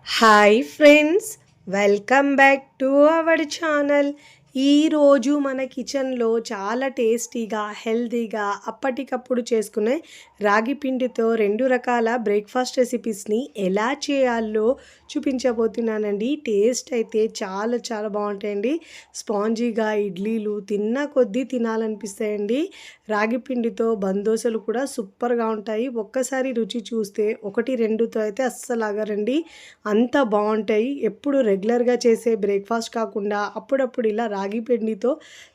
Hi friends, welcome back to our channel. ఈరోజు మన కిచెన్లో చాలా టేస్టీగా హెల్తీగా అప్పటికప్పుడు చేసుకునే రాగి పిండితో 2 రకాల బ్రేక్ఫాస్ట్ రెసిపీస్ని ఎలా చేయాలో చూపించబోతున్నానండి. టేస్ట్ అయితే చాలా చాలా బాగుంటాయండి. స్పాంజీగా ఇడ్లీలు తిన్న కొద్దీ తినాలనిపిస్తాయండి. రాగి పిండితో బందోసలు కూడా సూపర్గా ఉంటాయి. ఒక్కసారి రుచి చూస్తే 1-2తో అయితే అస్సలు ఆగరండి, అంత బాగుంటాయి. ఎప్పుడు రెగ్యులర్గా చేసే బ్రేక్ఫాస్ట్ కాకుండా అప్పుడప్పుడు ఇలా రాగి పిండితో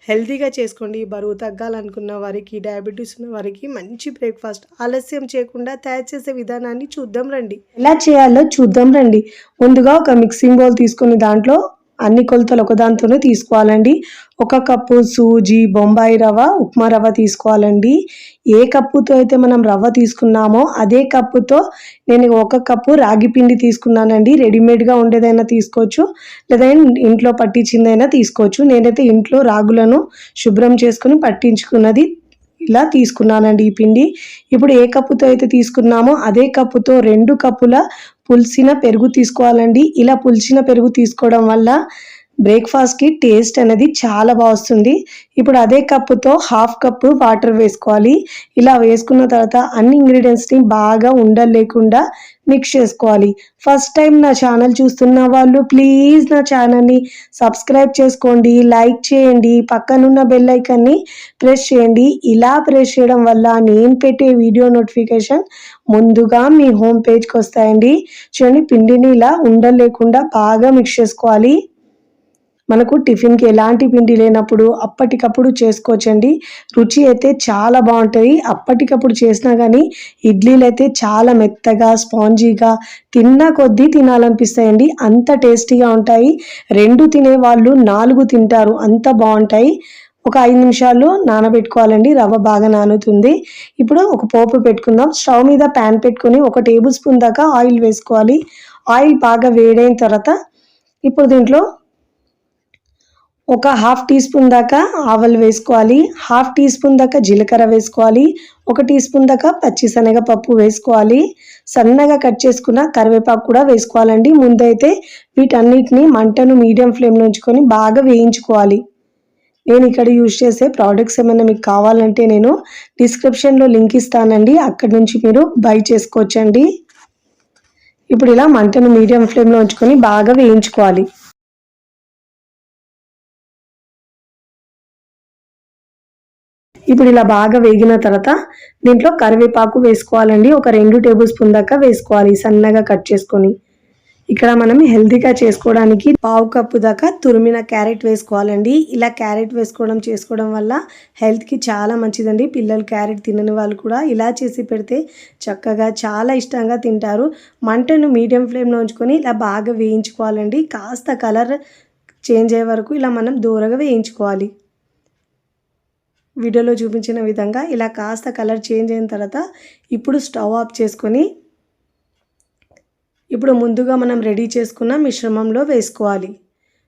హెల్తీగా చేసుకోండి. బరువు తగ్గాలనుకున్న వారికి, డయాబెటీస్ ఉన్న వారికి మంచి బ్రేక్ఫాస్ట్. ఆలస్యం చేయకుండా తయారు చేసే విధానాన్ని చూద్దాం రండి. ఎలా చేయాలో చూద్దాం రండి. ముందుగా ఒక మిక్సింగ్ బౌల్ తీసుకుని దాంట్లో అన్ని కొలతలు ఒకదాంతోనే తీసుకోవాలండి. 1 కప్పు సూజీ, బొంబాయి రవ్వ, ఉప్మా రవ్వ తీసుకోవాలండి. ఏ కప్పుతో అయితే మనం రవ్వ తీసుకున్నామో అదే కప్పుతో నేను 1 కప్పు రాగి పిండి తీసుకున్నానండి. రెడీమేడ్గా ఉండేదైనా తీసుకోవచ్చు, లేదా ఇంట్లో పట్టించిందైనా తీసుకోవచ్చు. నేనైతే ఇంట్లో రాగులను శుభ్రం చేసుకుని పట్టించుకున్నది ఇలా తీసుకున్నానండి ఈ పిండి. ఇప్పుడు ఏ కప్పుతో అయితే తీసుకున్నామో అదే కప్పుతో 2 కప్పుల పులిసిన పెరుగు తీసుకోవాలండి. ఇలా పులిసిన పెరుగు తీసుకోవడం వల్ల బ్రేక్ఫాస్ట్కి టేస్ట్ అనేది చాలా బాగా వస్తుంది. ఇప్పుడు అదే కప్పుతో 1/2 కప్పు వాటర్ వేసుకోవాలి. ఇలా వేసుకున్న తర్వాత అన్ని ఇంగ్రీడియంట్స్ని బాగా ఉండలు లేకుండా మిక్స్ చేసుకోవాలి. ఫస్ట్ టైం నా ఛానల్ చూస్తున్న వాళ్ళు ప్లీజ్ నా ఛానల్ని సబ్స్క్రైబ్ చేసుకోండి, లైక్ చేయండి, పక్కనున్న బెల్ ఐకాన్ని ప్రెస్ చేయండి. ఇలా ప్రెస్ చేయడం వల్ల నేను పెట్టే వీడియో నోటిఫికేషన్ ముందుగా మీ హోమ్ పేజ్కి వస్తాయండి. చూడండి, పిండిని ఇలా ఉండలు లేకుండా బాగా మిక్స్ చేసుకోవాలి. మనకు టిఫిన్కి ఎలాంటి పిండి లేనప్పుడు అప్పటికప్పుడు చేసుకోవచ్చండి. రుచి అయితే చాలా బాగుంటుంది. అప్పటికప్పుడు చేసినా కానీ ఇడ్లీలు అయితే చాలా మెత్తగా స్పాంజీగా తిన్న కొద్దీ తినాలనిపిస్తాయండి. అంత టేస్టీగా ఉంటాయి. 2 తినేవాళ్ళు 4 తింటారు, అంత బాగుంటాయి. ఒక 5 నిమిషాలు నానబెట్టుకోవాలండి. రవ్వ బాగా నానుతుంది. ఇప్పుడు ఒక పోపు పెట్టుకుందాం. స్టవ్ మీద ప్యాన్ పెట్టుకొని 1 టేబుల్ స్పూన్ దాకా ఆయిల్ వేసుకోవాలి. ఆయిల్ బాగా వేడైన తర్వాత ఇప్పుడు దీంట్లో ఒక 1/2 టీ స్పూన్ దాకా ఆవాలు వేసుకోవాలి. 1/2 టీ స్పూన్ దాకా జీలకర్ర వేసుకోవాలి. 1 టీ స్పూన్ దాకా పచ్చిశనగపప్పు వేసుకోవాలి. సన్నగా కట్ చేసుకున్న కరివేపాకు కూడా వేసుకోవాలండి. ముందైతే వీటన్నిటిని మంటను మీడియం ఫ్లేమ్లో ఉంచుకొని బాగా వేయించుకోవాలి. నేను ఇక్కడ యూజ్ చేసే ప్రోడక్ట్స్ ఏమైనా మీకు కావాలంటే నేను డిస్క్రిప్షన్లో లింక్ ఇస్తానండి, అక్కడి నుంచి మీరు బై చేసుకోవచ్చండి. ఇప్పుడు ఇలా మంటను మీడియం ఫ్లేమ్లో ఉంచుకొని బాగా వేయించుకోవాలి. ఇప్పుడు ఇలా బాగా వేగిన తర్వాత దీంట్లో కరివేపాకు వేసుకోవాలండి. ఒక 2 టేబుల్ స్పూన్ దాకా వేసుకోవాలి, సన్నగా కట్ చేసుకొని. ఇక్కడ మనం హెల్తీగా చేసుకోవడానికి 1/2 కప్పు దాకా తురిమిన క్యారెట్ వేసుకోవాలండి. ఇలా క్యారెట్ చేసుకోవడం వల్ల హెల్త్కి చాలా మంచిదండి. పిల్లలు క్యారెట్ తినని వాళ్ళు కూడా ఇలా చేసి పెడితే చక్కగా చాలా ఇష్టంగా తింటారు. మంటను మీడియం ఫ్లేమ్లో ఉంచుకొని ఇలా బాగా వేయించుకోవాలండి. కాస్త కలర్ చేంజ్ అయ్యే వరకు ఇలా మనం దూరగా వేయించుకోవాలి. వీడియోలో చూపించిన విధంగా ఇలా కాస్త కలర్ చేంజ్ అయిన తర్వాత ఇప్పుడు స్టవ్ ఆఫ్ చేసుకొని ఇప్పుడు ముందుగా మనం రెడీ చేసుకున్న మిశ్రమంలో వేసుకోవాలి.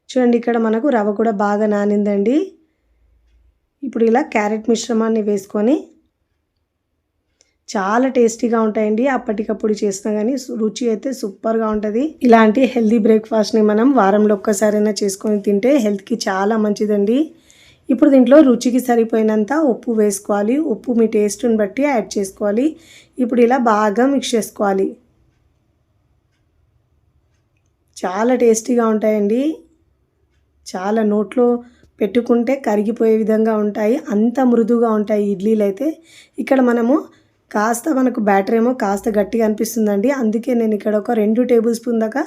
చూడండి, ఇక్కడ మనకు రవ్వ కూడా బాగా నానిందండి. ఇప్పుడు ఇలా క్యారెట్ మిశ్రమాన్ని వేసుకొని చాలా టేస్టీగా ఉంటాయండి. అప్పటికప్పుడు చేసినా కానీ రుచి అయితే సూపర్గా ఉంటుంది. ఇలాంటి హెల్తీ బ్రేక్ఫాస్ట్ని మనం వారంలో ఒక్కసారైనా చేసుకొని తింటే హెల్త్కి చాలా మంచిదండి. ఇప్పుడు దీంట్లో రుచికి సరిపోయినంత ఉప్పు వేసుకోవాలి. ఉప్పు మీ టేస్ట్ని బట్టి యాడ్ చేసుకోవాలి. ఇప్పుడు ఇలా బాగా మిక్స్ చేసుకోవాలి. చాలా టేస్టీగా ఉంటాయండి. చాలా నోట్లో పెట్టుకుంటే కరిగిపోయే విధంగా ఉంటాయి, అంత మృదుగా ఉంటాయి ఇడ్లీలు అయితే. ఇక్కడ మనము మనకు బ్యాటర్ ఏమో కాస్త గట్టిగా అనిపిస్తుందండి, అందుకే నేను ఇక్కడ ఒక 2 టేబుల్ స్పూన్ దాకా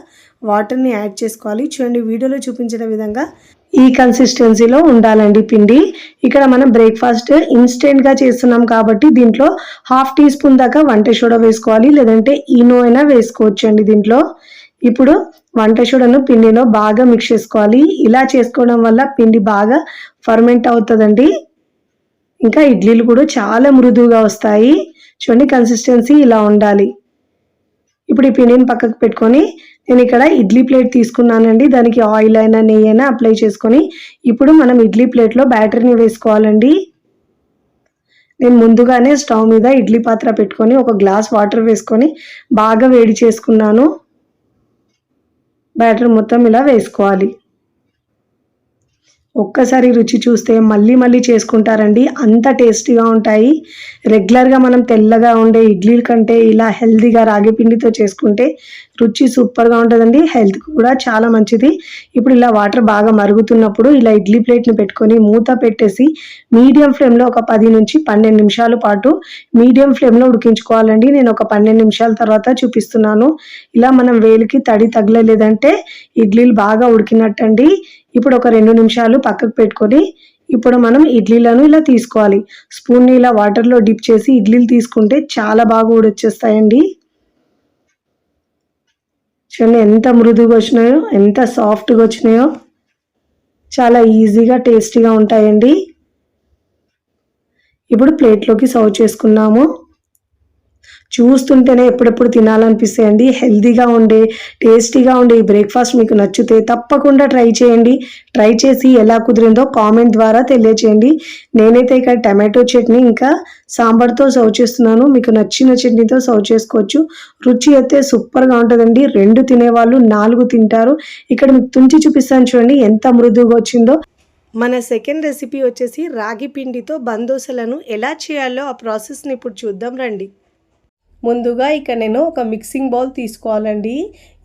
వాటర్ని యాడ్ చేసుకోవాలి. చూడండి, వీడియోలో చూపించిన విధంగా ఈ కన్సిస్టెన్సీలో ఉండాలండి పిండి. ఇక్కడ మనం బ్రేక్ఫాస్ట్ ఇన్స్టెంట్గా చేస్తున్నాం కాబట్టి దీంట్లో 1/2 టీ స్పూన్ దాకా వంట సోడా వేసుకోవాలి, లేదంటే ఈనో అయినా వేసుకోవచ్చు అండి దీంట్లో. ఇప్పుడు వంట సోడాను పిండిలో బాగా మిక్స్ చేసుకోవాలి. ఇలా చేసుకోవడం వల్ల పిండి బాగా ఫర్మెంట్ అవుతుందండి. ఇంకా ఇడ్లీలు కూడా చాలా మృదువుగా వస్తాయి. చూడండి, కన్సిస్టెన్సీ ఇలా ఉండాలి. ఇప్పుడు ఈ పిండిని పక్కకు పెట్టుకొని నేను ఇక్కడ ఇడ్లీ ప్లేట్ తీసుకున్నానండి. దానికి ఆయిల్ అయినా నెయ్యి అయినా అప్లై చేసుకొని ఇప్పుడు మనం ఇడ్లీ ప్లేట్లో బ్యాటర్ని వేసుకోవాలండి. నేను ముందుగానే స్టవ్ మీద ఇడ్లీ పాత్ర పెట్టుకొని ఒక గ్లాస్ వాటర్ వేసుకొని బాగా వేడి చేసుకున్నాను. బ్యాటర్ మొత్తం ఇలా వేసుకోవాలి. ఒక్కసారి రుచి చూస్తే మళ్ళీ మళ్ళీ చేసుకుంటారండి, అంత టేస్టీగా ఉంటాయి. రెగ్యులర్గా మనం తెల్లగా ఉండే ఇడ్లీల కంటే ఇలా హెల్తీగా రాగి పిండితో చేసుకుంటే రుచి సూపర్గా ఉంటుందండి, హెల్త్కి కూడా చాలా మంచిది. ఇప్పుడు ఇలా వాటర్ బాగా మరుగుతున్నప్పుడు ఇలా ఇడ్లీ ప్లేట్ని పెట్టుకొని మూత పెట్టేసి మీడియం ఫ్లేమ్లో ఒక 10 నుంచి 12 నిమిషాల పాటు మీడియం ఫ్లేమ్లో ఉడికించుకోవాలండి. నేను ఒక 12 నిమిషాల తర్వాత చూపిస్తున్నాను. ఇలా మనం వేలికి తడి తగలలేదంటే ఇడ్లీలు బాగా ఉడికినట్టండి. ఇప్పుడు ఒక 2 నిమిషాలు పక్కకు పెట్టుకొని ఇప్పుడు మనం ఇడ్లీలను ఇలా తీసుకోవాలి. స్పూన్ని ఇలా వాటర్లో డిప్ చేసి ఇడ్లీలు తీసుకుంటే చాలా బాగా ఊడొచ్చేస్తాయండి. చూడండి ఎంత మృదువుగా వచ్చినాయో, ఎంత సాఫ్ట్గా వచ్చినాయో, చాలా ఈజీగా టేస్టీగా ఉంటాయండి. ఇప్పుడు ప్లేట్లోకి సర్వ్ చేసుకున్నాము. చూస్తుంటేనే ఎప్పుడెప్పుడు తినాలనిపిస్తాయండి. హెల్తీగా ఉండే టేస్టీగా ఉండే ఈ బ్రేక్ఫాస్ట్ మీకు నచ్చితే తప్పకుండా ట్రై చేయండి. ట్రై చేసి ఎలా కుదిరిందో కామెంట్ ద్వారా తెలియచేయండి. నేనైతే ఇక్కడ టమాటో చట్నీ ఇంకా సాంబార్తో సర్వ్ చేస్తున్నాను. మీకు నచ్చిన చట్నీతో సర్వ్ చేసుకోవచ్చు. రుచి అయితే సూపర్గా ఉంటుందండి. 2 తినేవాళ్ళు 4 తింటారు. ఇక్కడ మీకు తుంచి చూపిస్తాను చూడండి ఎంత మృదువుగా వచ్చిందో. మన సెకండ్ రెసిపీ వచ్చేసి రాగి పిండితో బందోసలను ఎలా చేయాలో ఆ ప్రాసెస్ని ఇప్పుడు చూద్దాం రండి. ముందుగా ఇక్కడ నేను ఒక మిక్సింగ్ బౌల్ తీసుకోవాలండి.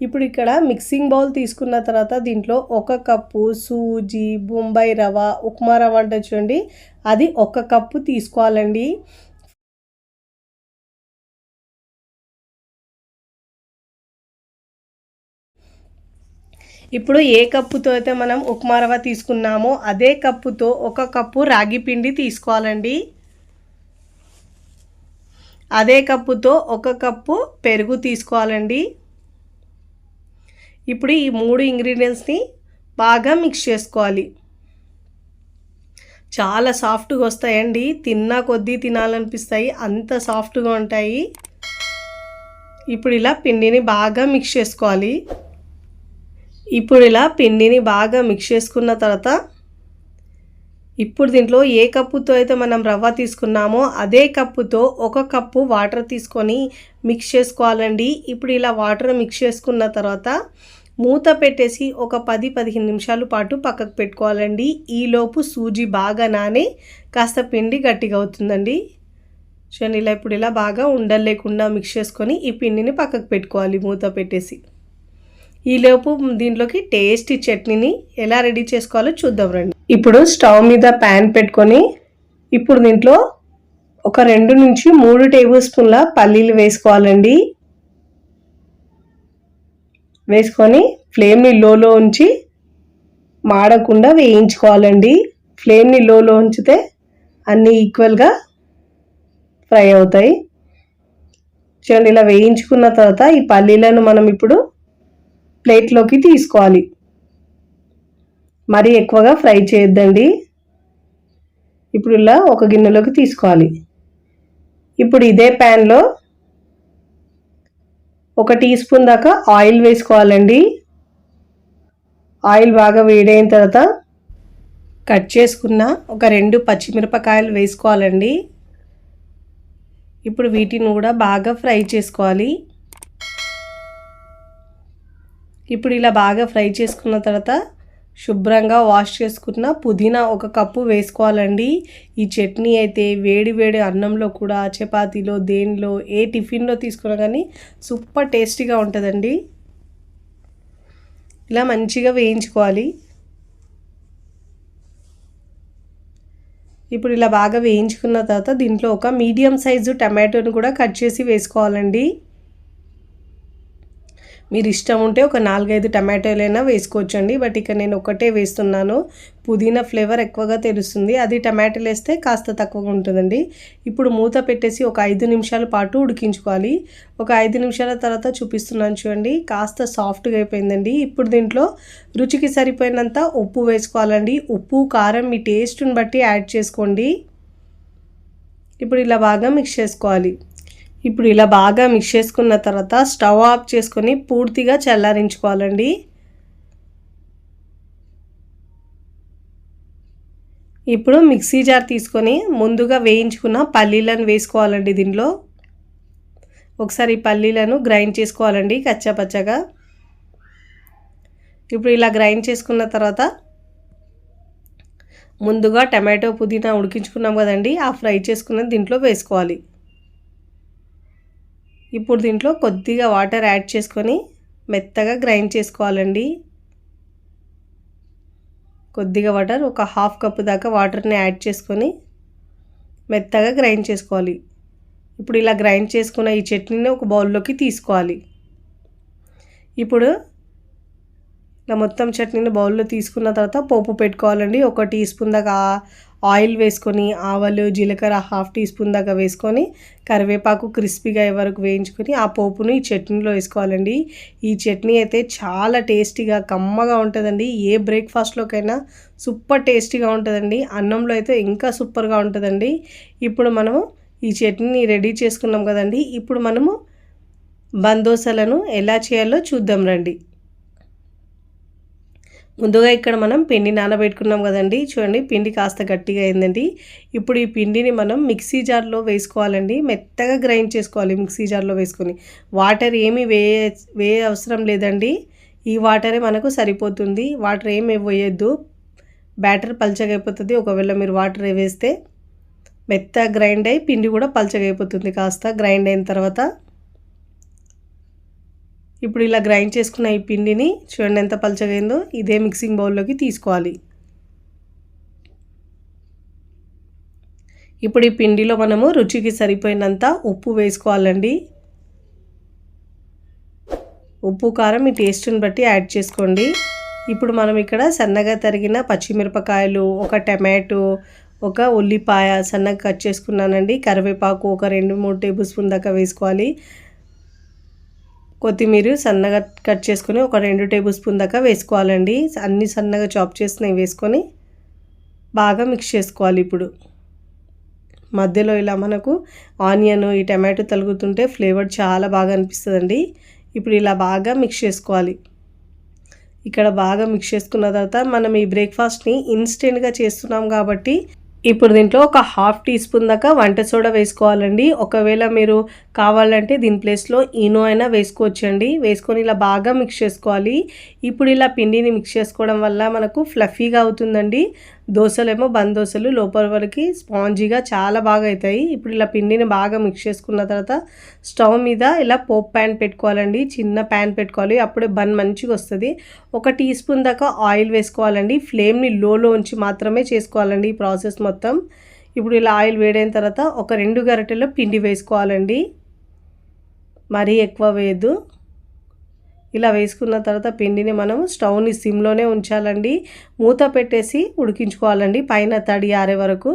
ఇప్పుడు ఇక్కడ మిక్సింగ్ బౌల్ తీసుకున్న తర్వాత దీంట్లో 1 కప్పు సూజీ, బొంబాయి రవ్వ, ఉప్మా రవ్వ అంటే చూడండి, అది 1 కప్పు తీసుకోవాలండి. ఇప్పుడు ఏ కప్పుతో అయితే మనం ఉప్మా రవ్వ తీసుకున్నామో అదే కప్పుతో 1 కప్పు రాగి పిండి తీసుకోవాలండి. అదే కప్పుతో 1 కప్పు పెరుగు తీసుకోవాలండి. ఇప్పుడు ఈ 3 ఇంగ్రీడియంట్స్ని బాగా మిక్స్ చేసుకోవాలి. చాలా సాఫ్ట్గా వస్తాయండి, తిన్నా కొద్దీ తినాలనిపిస్తాయి, అంత సాఫ్ట్గా ఉంటాయి. ఇప్పుడు ఇలా పిండిని బాగా మిక్స్ చేసుకోవాలి. ఇప్పుడు ఇలా పిండిని బాగా మిక్స్ చేసుకున్న తర్వాత ఇప్పుడు దీంట్లో ఏ కప్పుతో అయితే మనం రవ్వ తీసుకున్నామో అదే కప్పుతో 1 కప్పు వాటర్ తీసుకొని మిక్స్ చేసుకోవాలండి. ఇప్పుడు ఇలా వాటర్ మిక్స్ చేసుకున్న తర్వాత మూత పెట్టేసి ఒక 10-15 నిమిషాల పాటు పక్కకు పెట్టుకోవాలండి. ఈలోపు సూజీ బాగా నాని కాస్త పిండి గట్టిగా అవుతుందండి. చూడండి ఇలా ఇప్పుడు ఇలా బాగా ఉండలు లేకుండా మిక్స్ చేసుకొని ఈ పిండిని పక్కకు పెట్టుకోవాలి మూత పెట్టేసి. ఈలోపు దీంట్లోకి టేస్టీ చట్నీని ఎలా రెడీ చేసుకోవాలో చూద్దాం రండి. ఇప్పుడు స్టవ్ మీద ప్యాన్ పెట్టుకొని ఇప్పుడు దీంట్లో ఒక 2 నుంచి 3 టేబుల్ స్పూన్ల పల్లీలు వేసుకోవాలండి. వేసుకొని ఫ్లేమ్ని లోలో ఉంచి మాడకుండా వేయించుకోవాలండి. ఫ్లేమ్ని లోలో ఉంచితే అన్నీ ఈక్వల్గా ఫ్రై అవుతాయి. చూడండి ఇలా వేయించుకున్న తర్వాత ఈ పల్లీలను మనం ఇప్పుడు ప్లేట్లోకి తీసుకోవాలి. మరీ ఎక్కువగా ఫ్రై చేయొద్దండి. ఇప్పుడు ఇలా ఒక గిన్నెలోకి తీసుకోవాలి. ఇప్పుడు ఇదే ప్యాన్లో 1 టీ స్పూన్ దాకా ఆయిల్ వేసుకోవాలండి. ఆయిల్ బాగా వేడైన తర్వాత కట్ చేసుకున్న ఒక 2 పచ్చిమిరపకాయలు వేసుకోవాలండి. ఇప్పుడు వీటిని కూడా బాగా ఫ్రై చేసుకోవాలి. ఇప్పుడు ఇలా బాగా ఫ్రై చేసుకున్న తర్వాత శుభ్రంగా వాష్ చేసుకున్న పుదీనా 1 కప్పు వేసుకోవాలండి. ఈ చట్నీ అయితే వేడి వేడి అన్నంలో కూడా, చపాతీలో, దేనిలో ఏ టిఫిన్లో తీసుకున్నా కానీ సూపర్ టేస్టీగా ఉంటుందండి. ఇలా మంచిగా వేయించుకోవాలి. ఇప్పుడు ఇలా బాగా వేయించుకున్న తర్వాత దీంట్లో ఒక మీడియం సైజు టమాటోని కూడా కట్ చేసి వేసుకోవాలండి. మీరు ఇష్టం ఉంటే ఒక 4-5 టమాటోలైనా వేసుకోవచ్చండి. బట్ ఇక్కడ నేను ఒకటే వేస్తున్నాను. పుదీనా ఫ్లేవర్ ఎక్కువగా తెలుస్తుంది, అది టమాటాలు వేస్తే కాస్త తక్కువగా ఉంటుందండి. ఇప్పుడు మూత పెట్టేసి ఒక 5 నిమిషాల పాటు ఉడికించుకోవాలి. ఒక 5 నిమిషాల తర్వాత చూపిస్తున్నాను చూడండి, కాస్త సాఫ్ట్గా అయిపోయిందండి. ఇప్పుడు దీంట్లో రుచికి సరిపోయినంత ఉప్పు వేసుకోవాలండి. ఉప్పు, కారం మీ టేస్ట్ని బట్టి యాడ్ చేసుకోండి. ఇప్పుడు ఇలా బాగా మిక్స్ చేసుకోవాలి. ఇప్పుడు ఇలా బాగా మిక్స్ చేసుకున్న తర్వాత స్టవ్ ఆఫ్ చేసుకొని పూర్తిగా చల్లారించుకోవాలండి. ఇప్పుడు మిక్సీ జార్ తీసుకొని ముందుగా వేయించుకున్న పల్లీలను వేసుకోవాలండి. దీనిలో ఒకసారి పల్లీలను గ్రైండ్ చేసుకోవాలండి కచ్చాపచ్చగా. ఇప్పుడు ఇలా గ్రైండ్ చేసుకున్న తర్వాత ముందుగా టమాటో పుదీనా ఉడికించుకున్నాం కదండి, ఆ ఫ్రై చేసుకున్నది దీంట్లో వేసుకోవాలి. ఇప్పుడు దీంట్లో కొద్దిగా వాటర్ యాడ్ చేసుకొని మెత్తగా గ్రైండ్ చేసుకోవాలండి. కొద్దిగా వాటర్, ఒక హాఫ్ కప్ దాకా వాటర్ని యాడ్ చేసుకొని మెత్తగా గ్రైండ్ చేసుకోవాలి. ఇప్పుడు ఇలా గ్రైండ్ చేసుకున్న ఈ చట్నీని ఒక బౌల్లోకి తీసుకోవాలి. ఇప్పుడు ఇలా మొత్తం చట్నీని బౌల్లో తీసుకున్న తర్వాత పోపు పెట్టుకోవాలండి. 1 టీ స్పూన్ దాకా ఆయిల్ వేసుకొని, ఆవాలు జీలకర్ర 1/2 టీ స్పూన్ దాకా వేసుకొని, కరివేపాకు క్రిస్పీగా అయ్యే వరకు వేయించుకొని ఆ పోపును ఈ చట్నీలో వేసుకోవాలండి. ఈ చట్నీ అయితే చాలా టేస్టీగా కమ్మగా ఉంటుందండి. ఏ బ్రేక్ఫాస్ట్లోకైనా సూపర్ టేస్టీగా ఉంటుందండి. అన్నంలో అయితే ఇంకా సూపర్గా ఉంటుందండి. ఇప్పుడు మనము ఈ చట్నీని రెడీ చేసుకున్నాం కదండి. ఇప్పుడు మనము బందోసలను ఎలా చేయాలో చూద్దాం రండి. ముందుగా ఇక్కడ మనం పిండి నానబెట్టుకున్నాం కదండి. చూడండి, పిండి కాస్త గట్టిగా అయిందండి. ఇప్పుడు ఈ పిండిని మనం మిక్సీ జార్లో వేసుకోవాలండి. మెత్తగా గ్రైండ్ చేసుకోవాలి మిక్సీ జార్లో వేసుకొని. వాటర్ ఏమీ అవసరం లేదండి. ఈ వాటరే మనకు సరిపోతుంది. వాటర్ ఏమి వేయొద్దు, బ్యాటర్ పల్చగా అయిపోతుంది. ఒకవేళ మీరు వాటర్ వేస్తే మెత్తగా గ్రైండ్ అయ్యి పిండి కూడా పల్చగా అయిపోతుంది. కాస్త గ్రైండ్ అయిన తర్వాత ఇప్పుడు ఇలా గ్రైండ్ చేసుకున్న ఈ పిండిని చూడండి ఎంత పల్చగా అయిందో, ఇదే మిక్సింగ్ బౌల్లోకి తీసుకోవాలి. ఇప్పుడు ఈ పిండిలో మనము రుచికి సరిపోయినంత ఉప్పు వేసుకోవాలండి. ఉప్పు కారం మీ టేస్ట్ని బట్టి యాడ్ చేసుకోండి. ఇప్పుడు మనం ఇక్కడ సన్నగా తరిగిన పచ్చిమిరపకాయలు, ఒక టమాటో, ఒక ఉల్లిపాయ సన్నగా కట్ చేసుకున్నానండి. కరివేపాకు ఒక 2-3 టేబుల్ స్పూన్ దాకా వేసుకోవాలి. కొత్తిమీర సన్నగా కట్ చేసుకొని ఒక 2 టేబుల్ స్పూన్ దాకా వేసుకోవాలండి. అన్నీ సన్నగా చాప్ చేసినవి వేసుకొని బాగా మిక్స్ చేసుకోవాలి. ఇప్పుడు మధ్యలో ఇలా మనకు ఆనియన్, ఈ టమాటో తగులుతుంటే ఫ్లేవర్ చాలా బాగా అనిపిస్తుందండి. ఇప్పుడు ఇలా బాగా మిక్స్ చేసుకోవాలి. ఇక్కడ బాగా మిక్స్ చేసుకున్న తర్వాత మనం ఈ బ్రేక్ఫాస్ట్ని ఇన్స్టెంట్గా చేస్తున్నాం కాబట్టి ఇప్పుడు దీంట్లో ఒక 1/2 టీ స్పూన్ దాకా వంట సోడా వేసుకోవాలండి. ఒకవేళ మీరు కావాలంటే దీని ప్లేస్లో ఈనో అయినా వేసుకోవచ్చండి. వేసుకొని ఇలా బాగా మిక్స్ చేసుకోవాలి. ఇప్పుడు ఇలా పిండిని మిక్స్ చేసుకోవడం వల్ల మనకు ఫ్లఫీగా అవుతుందండి. దోశలేమో బందోసలు లోపల వరకు స్పాంజీగా చాలా బాగా అవుతాయి. ఇప్పుడు ఇలా పిండిని బాగా మిక్స్ చేసుకున్న తర్వాత స్టవ్ మీద ఇలా పోప్ ప్యాన్ పెట్టుకోవాలండి. చిన్న ప్యాన్ పెట్టుకోవాలి, అప్పుడే బన్ మంచిగా వస్తుంది. 1 టీ స్పూన్ దాకా ఆయిల్ వేసుకోవాలండి. ఫ్లేమ్ని లోలో ఉంచి మాత్రమే చేసుకోవాలండి ఈ ప్రాసెస్ మొత్తం. ఇప్పుడు ఇలా ఆయిల్ వేడైన తర్వాత ఒక 2 గరిటెల పిండి వేసుకోవాలండి. మరీ ఎక్కువ వేయద్దు. ఇలా వేసుకున్న తర్వాత పిండిని మనం స్టవ్ని సిమ్లోనే ఉంచాలండి. మూత పెట్టేసి ఉడికించుకోవాలండి పైన తడి ఆరే వరకు.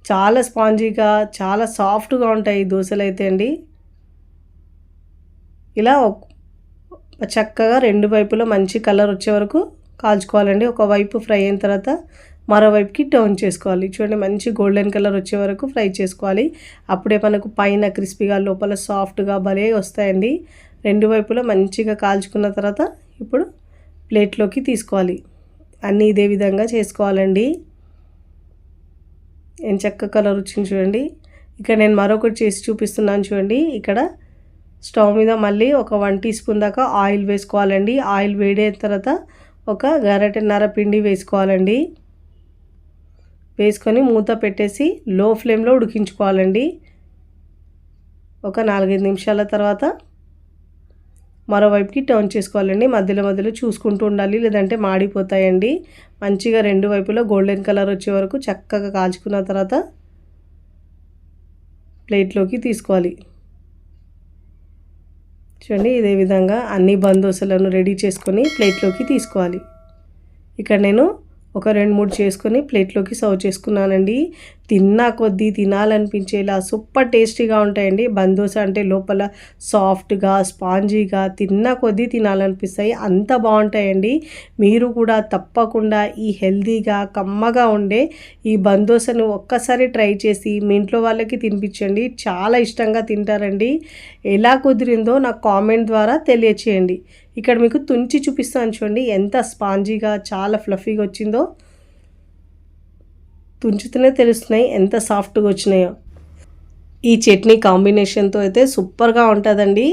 చాలా స్పాంజీగా, చాలా సాఫ్ట్గా ఉంటాయి ఈ దోశలు అయితే అండి. ఇలా చక్కగా 2 వైపులా మంచి కలర్ వచ్చే వరకు కాల్చుకోవాలండి. ఒకవైపు ఫ్రై అయిన తర్వాత మరోవైపుకి టర్న్ చేసుకోవాలి. చూడండి, మంచి గోల్డెన్ కలర్ వచ్చే వరకు ఫ్రై చేసుకోవాలి. అప్పుడే మనకు పైన క్రిస్పీగా లోపల సాఫ్ట్గా భలే వస్తాయండి. 2 వైపులా మంచిగా కాల్చుకున్న తర్వాత ఇప్పుడు ప్లేట్లోకి తీసుకోవాలి. అన్నీ ఇదే విధంగా చేసుకోవాలండి. ఎంచక్క కలర్ వచ్చింది చూడండి. ఇక్కడ నేను మరొకటి చేసి చూపిస్తున్నాను చూడండి. ఇక్కడ స్టవ్ మీద మళ్ళీ ఒక 1 టీ స్పూన్ దాకా ఆయిల్ వేసుకోవాలండి. ఆయిల్ వేడైన తర్వాత ఒక గరిటెన్నర పిండి వేసుకోవాలండి. వేసుకొని మూత పెట్టేసి లో ఫ్లేమ్లో ఉడికించుకోవాలండి. ఒక 4-5 నిమిషాల తర్వాత మరోవైపుకి టర్న్ చేసుకోవాలండి. మధ్యలో మధ్యలో చూసుకుంటూ ఉండాలి, లేదంటే మాడిపోతాయండి. మంచిగా 2 వైపులా గోల్డెన్ కలర్ వచ్చే వరకు చక్కగా కాల్చుకున్న తర్వాత ప్లేట్లోకి తీసుకోవాలి. చూడండి, ఇదే విధంగా అన్ని బందోసలను రెడీ చేసుకొని ప్లేట్లోకి తీసుకోవాలి. ఇక్కడ నేను ఒక 2-3 చేసుకొని ప్లేట్లోకి సర్వ్ చేసుకున్నానండి. తిన్నా కొద్దీ తినాలనిపించేలా సూపర్ టేస్టీగా ఉంటాయండి. బందోస అంటే లోపల సాఫ్ట్గా, స్పాంజీగా, తిన్నా కొద్దీ తినాలనిపిస్తాయి, అంత బాగుంటాయండి. మీరు కూడా తప్పకుండా ఈ హెల్తీగా కమ్మగా ఉండే ఈ బందోసను ఒక్కసారి ట్రై చేసి మీ ఇంట్లో వాళ్ళకి తినిపించండి. చాలా ఇష్టంగా తింటారండి. ఎలా కుదిరిందో నాకు కామెంట్ ద్వారా తెలియచేయండి. ఇక్కడ మీకు తుంచి చూపిస్తాను చూడండి, ఎంత స్పాంజీగా చాలా ఫ్లఫీగా వచ్చిందో. తుంచుతూనే తెలుస్తున్నాయి ఎంత సాఫ్ట్గా వచ్చినాయో. ఈ చట్నీ కాంబినేషన్తో అయితే సూపర్గా ఉంటుందండి.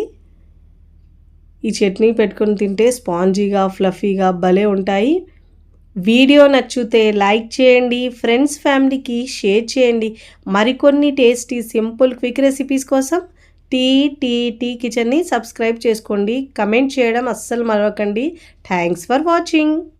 ఈ చట్నీ పెట్టుకొని తింటే స్పాంజీగా ఫ్లఫీగా భలే ఉంటాయి. వీడియో నచ్చితే లైక్ చేయండి, ఫ్రెండ్స్ ఫ్యామిలీకి షేర్ చేయండి. మరికొన్ని టేస్టీ సింపుల్ క్విక్ రెసిపీస్ కోసం టీ కిచెన్ని సబ్స్క్రైబ్ చేసుకోండి. కమెంట్ చేయడం అస్సలు మరవకండి. Thanks for watching.